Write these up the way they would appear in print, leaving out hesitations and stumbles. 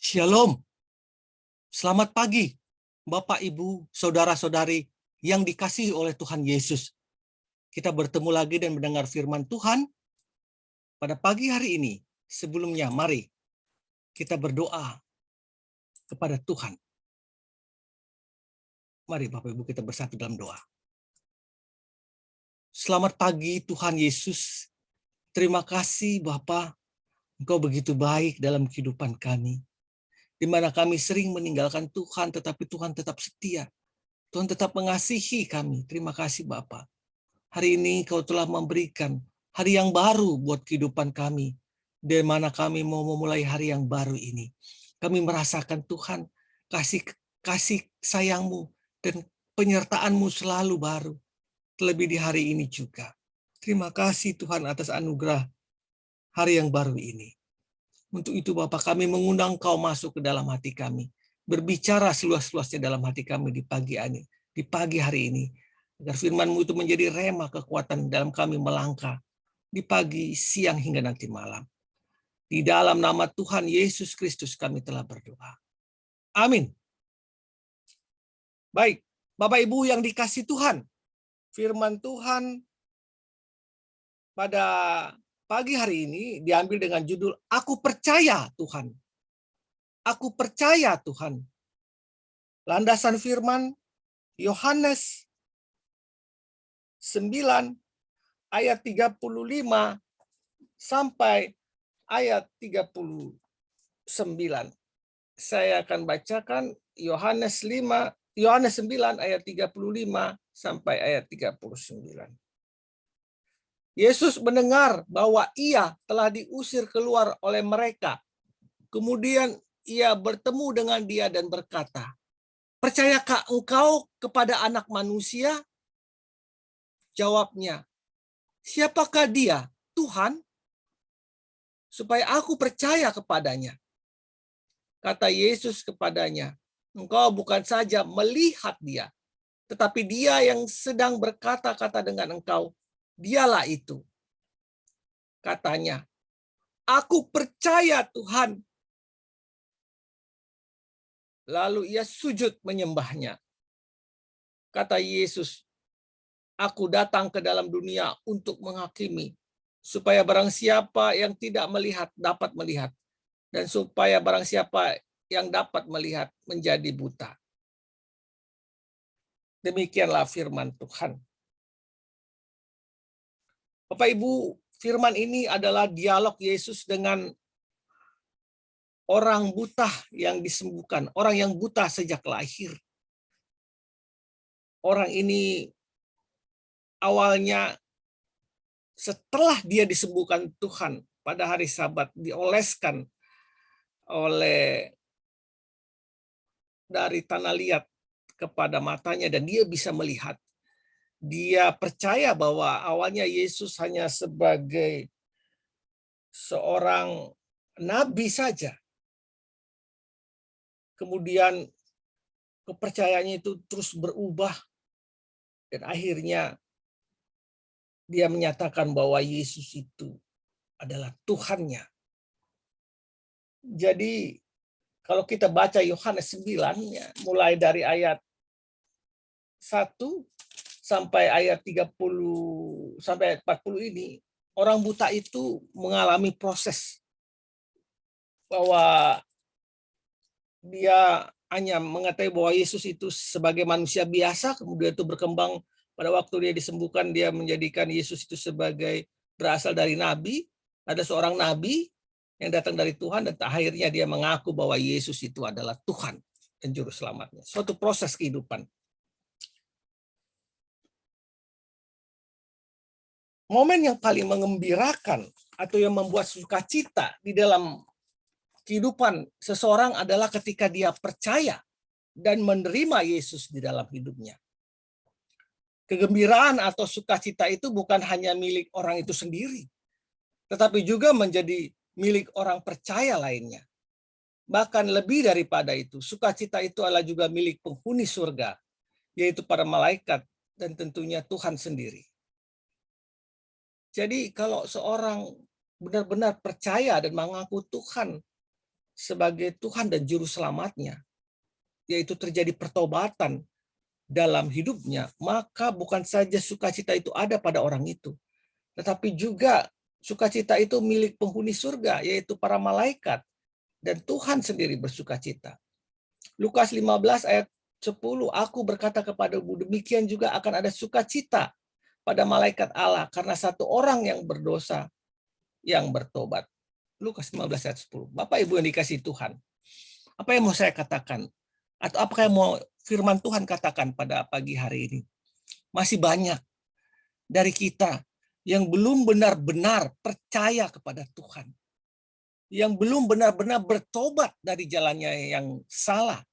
Shalom, selamat pagi, Bapak, Ibu, Saudara-saudari yang dikasihi oleh Tuhan Yesus. Kita bertemu lagi dan mendengar firman Tuhan pada pagi hari ini. Sebelumnya, mari kita berdoa kepada Tuhan. Mari Bapak Ibu kita bersatu dalam doa. Selamat pagi Tuhan Yesus. Terima kasih Bapa, Engkau begitu baik dalam kehidupan kami. Di mana kami sering meninggalkan Tuhan, tetapi Tuhan tetap setia. Tuhan tetap mengasihi kami. Terima kasih Bapa. Hari ini Kau telah memberikan hari yang baru buat kehidupan kami. Di mana kami mau memulai hari yang baru ini. Kami merasakan Tuhan kasih sayang-Mu dan penyertaan-Mu selalu baru. Terlebih di hari ini juga. Terima kasih Tuhan atas anugerah hari yang baru ini. Untuk itu Bapak, kami mengundang Kau masuk ke dalam hati kami. Berbicara seluas-luasnya dalam hati kami di pagi hari ini. Agar firman-Mu itu menjadi rema kekuatan dalam kami melangkah di pagi, siang, hingga nanti malam. Di dalam nama Tuhan Yesus Kristus kami telah berdoa. Amin. Baik, Bapak Ibu yang dikasihi Tuhan, firman Tuhan pada pagi hari ini diambil dengan judul Aku Percaya Tuhan. Aku percaya Tuhan. Landasan firman Yohanes 9 ayat 35 sampai ayat 39. Saya akan bacakan Yohanes 9 ayat 35 sampai ayat 39. Yesus mendengar bahwa ia telah diusir keluar oleh mereka. Kemudian ia bertemu dengan dia dan berkata, "Percayakah engkau kepada Anak Manusia?" Jawabnya, "Siapakah dia, Tuhan? Supaya aku percaya kepadanya." Kata Yesus kepadanya, "Engkau bukan saja melihat dia, tetapi dia yang sedang berkata-kata dengan engkau, dialah itu." Katanya, "Aku percaya Tuhan." Lalu ia sujud menyembahnya. Kata Yesus, "Aku datang ke dalam dunia untuk menghakimi, supaya barang siapa yang tidak melihat dapat melihat, dan supaya barang siapa yang dapat melihat menjadi buta." Demikianlah firman Tuhan. Bapak Ibu, firman ini adalah dialog Yesus dengan orang buta yang disembuhkan, orang yang buta sejak lahir. Orang ini awalnya setelah dia disembuhkan Tuhan pada hari Sabat, dioleskan oleh dari tanah liat kepada matanya dan dia bisa melihat. Dia percaya bahwa awalnya Yesus hanya sebagai seorang nabi saja. Kemudian kepercayaannya itu terus berubah dan akhirnya dia menyatakan bahwa Yesus itu adalah Tuhannya. Jadi kalau kita baca Yohanes 9, ya, mulai dari ayat 1 sampai ayat 30 sampai 40 ini, orang buta itu mengalami proses bahwa dia hanya mengetahui bahwa Yesus itu sebagai manusia biasa, kemudian itu berkembang pada waktu dia disembuhkan, dia menjadikan Yesus itu sebagai berasal dari nabi, ada seorang nabi yang datang dari Tuhan, dan akhirnya dia mengaku bahwa Yesus itu adalah Tuhan dan Juru Selamatnya. Suatu proses kehidupan. Momen yang paling mengembirakan atau yang membuat sukacita di dalam kehidupan seseorang adalah ketika dia percaya dan menerima Yesus di dalam hidupnya. Kegembiraan atau sukacita itu bukan hanya milik orang itu sendiri, tetapi juga menjadi milik orang percaya lainnya. Bahkan lebih daripada itu, sukacita itu adalah juga milik penghuni surga, yaitu para malaikat dan tentunya Tuhan sendiri. Jadi kalau seorang benar-benar percaya dan mengaku Tuhan sebagai Tuhan dan Juru Selamatnya, yaitu terjadi pertobatan dalam hidupnya, maka bukan saja sukacita itu ada pada orang itu, tetapi juga sukacita itu milik penghuni surga, yaitu para malaikat, dan Tuhan sendiri bersukacita. Lukas 15 ayat 10, aku berkata kepadamu, demikian juga akan ada sukacita pada malaikat Allah karena satu orang yang berdosa yang bertobat. Lukas 15 ayat 10. Bapak Ibu yang dikasihi Tuhan, apa yang mau saya katakan? Atau apakah yang mau firman Tuhan katakan pada pagi hari ini? Masih banyak dari kita yang belum benar-benar percaya kepada Tuhan. Yang belum benar-benar bertobat dari jalannya yang salah.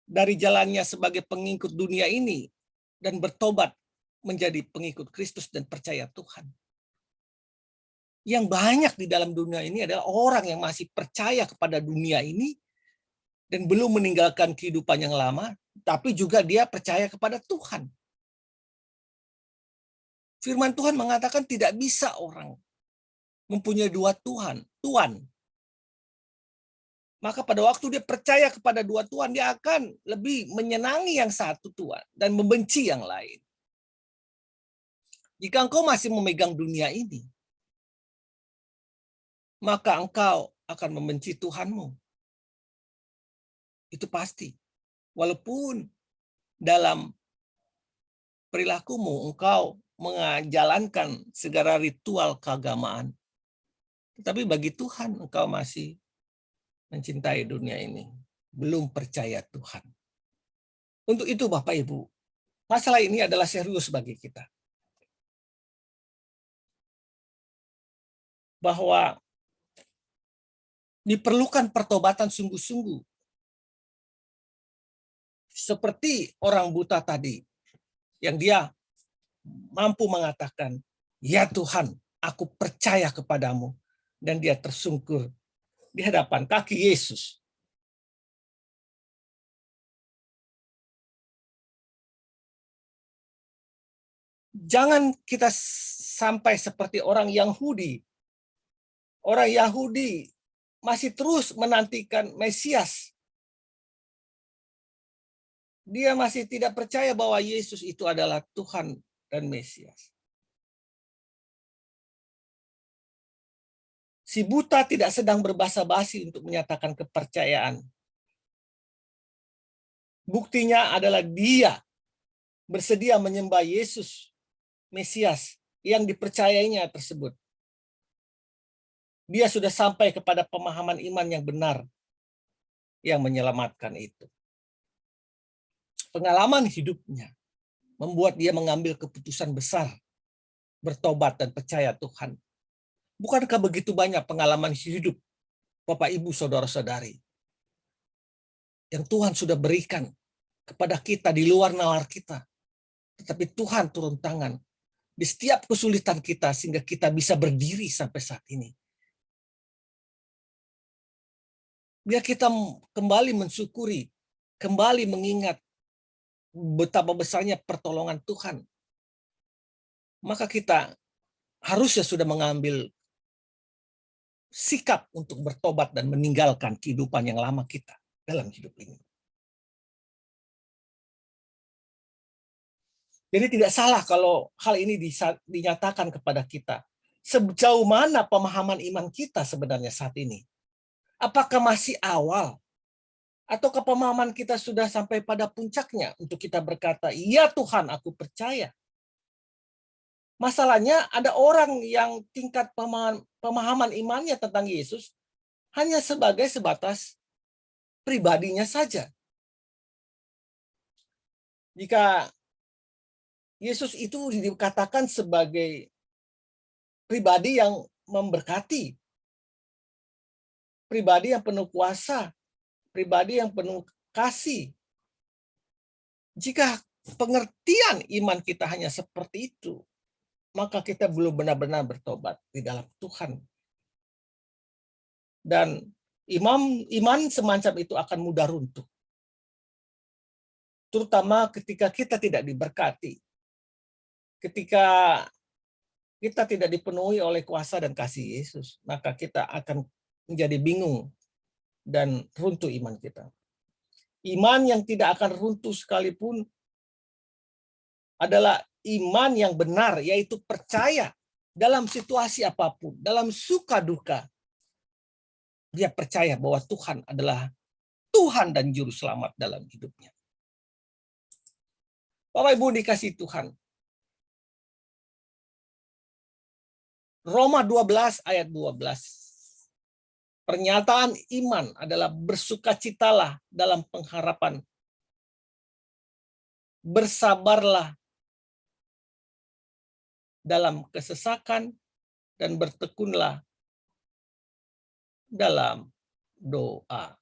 Dari jalannya sebagai pengikut dunia ini. Dan bertobat menjadi pengikut Kristus dan percaya Tuhan. Yang banyak di dalam dunia ini adalah orang yang masih percaya kepada dunia ini dan belum meninggalkan kehidupan yang lama, tapi juga dia percaya kepada Tuhan. Firman Tuhan mengatakan tidak bisa orang mempunyai dua tuan. Maka pada waktu dia percaya kepada dua tuan, dia akan lebih menyenangi yang satu tuan dan membenci yang lain. Jika engkau masih memegang dunia ini, maka engkau akan membenci Tuhanmu. Itu pasti. Walaupun dalam perilakumu engkau menjalankan segala ritual keagamaan. Tetapi bagi Tuhan engkau masih mencintai dunia ini. Belum percaya Tuhan. Untuk itu Bapak Ibu, masalah ini adalah serius bagi kita. Bahwa diperlukan pertobatan sungguh-sungguh. Seperti orang buta tadi, yang dia mampu mengatakan, ya Tuhan, aku percaya kepadamu. Dan dia tersungkur di hadapan kaki Yesus. Jangan kita sampai seperti orang Yahudi. Orang Yahudi masih terus menantikan Mesias. Dia masih tidak percaya bahwa Yesus itu adalah Tuhan dan Mesias. Si buta tidak sedang berbasa-basi untuk menyatakan kepercayaan. Buktinya adalah dia bersedia menyembah Yesus, Mesias, yang dipercayainya tersebut. Dia sudah sampai kepada pemahaman iman yang benar yang menyelamatkan itu. Pengalaman hidupnya membuat dia mengambil keputusan besar, bertobat dan percaya Tuhan. Bukankah begitu banyak pengalaman hidup Bapak Ibu Saudara-saudari yang Tuhan sudah berikan kepada kita di luar nalar kita. Tetapi Tuhan turun tangan di setiap kesulitan kita sehingga kita bisa berdiri sampai saat ini. Biar kita kembali mensyukuri, kembali mengingat betapa besarnya pertolongan Tuhan. Maka kita harusnya sudah mengambil sikap untuk bertobat dan meninggalkan kehidupan yang lama kita dalam hidup ini. Jadi tidak salah kalau hal ini dinyatakan kepada kita. Sejauh mana pemahaman iman kita sebenarnya saat ini? Apakah masih awal? Ataukah pemahaman kita sudah sampai pada puncaknya untuk kita berkata, ya Tuhan, aku percaya. Masalahnya ada orang yang tingkat pemahaman imannya tentang Yesus hanya sebatas pribadinya saja. Jika Yesus itu dikatakan sebagai pribadi yang memberkati, pribadi yang penuh kuasa, pribadi yang penuh kasih. Jika pengertian iman kita hanya seperti itu, maka kita belum benar-benar bertobat di dalam Tuhan. Dan iman semacam itu akan mudah runtuh. Terutama ketika kita tidak diberkati. Ketika kita tidak dipenuhi oleh kuasa dan kasih Yesus, maka kita akan menjadi bingung dan runtuh iman kita. Iman yang tidak akan runtuh sekalipun adalah iman yang benar, yaitu percaya dalam situasi apapun, dalam suka duka. Dia percaya bahwa Tuhan adalah Tuhan dan Juru Selamat dalam hidupnya. Bapak Ibu dikasih Tuhan. Roma 12 ayat 12. Pernyataan iman adalah bersukacitalah dalam pengharapan. Bersabarlah dalam kesesakan dan bertekunlah dalam doa.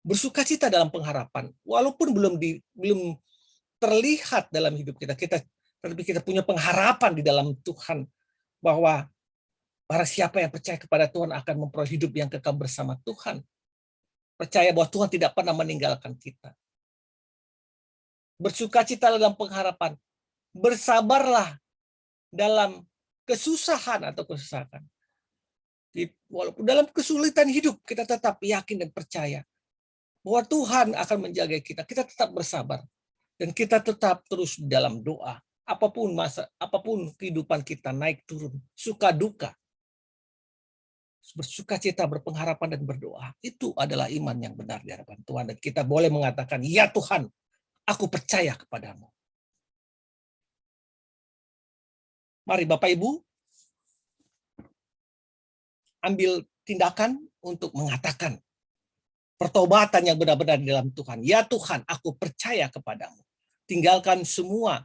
Bersukacita dalam pengharapan, walaupun belum terlihat dalam hidup kita, tapi kita punya pengharapan di dalam Tuhan bahwa para siapa yang percaya kepada Tuhan akan memperoleh hidup yang kekal bersama Tuhan. Percaya bahwa Tuhan tidak pernah meninggalkan kita. Bersukacita dalam pengharapan, bersabarlah dalam kesusahan atau kesusahan. Walaupun dalam kesulitan hidup, kita tetap yakin dan percaya bahwa Tuhan akan menjaga kita. Kita tetap bersabar dan kita tetap terus dalam doa. Apapun kehidupan kita naik turun, suka duka, bersukacita, berpengharapan dan berdoa. Itu adalah iman yang benar di hadapan Tuhan. Dan kita boleh mengatakan, ya Tuhan, aku percaya kepadamu. Mari Bapak Ibu, ambil tindakan untuk mengatakan pertobatan yang benar-benar di dalam Tuhan. Ya Tuhan, aku percaya kepadamu. Tinggalkan semua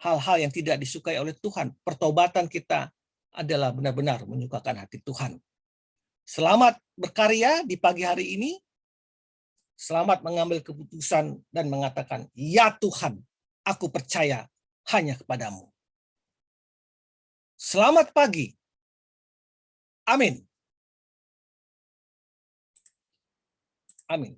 hal-hal yang tidak disukai oleh Tuhan. Pertobatan kita adalah benar-benar menyukakan hati Tuhan. Selamat berkarya di pagi hari ini. Selamat mengambil keputusan dan mengatakan, ya Tuhan, aku percaya hanya kepadamu. Selamat pagi. Amin. Amin.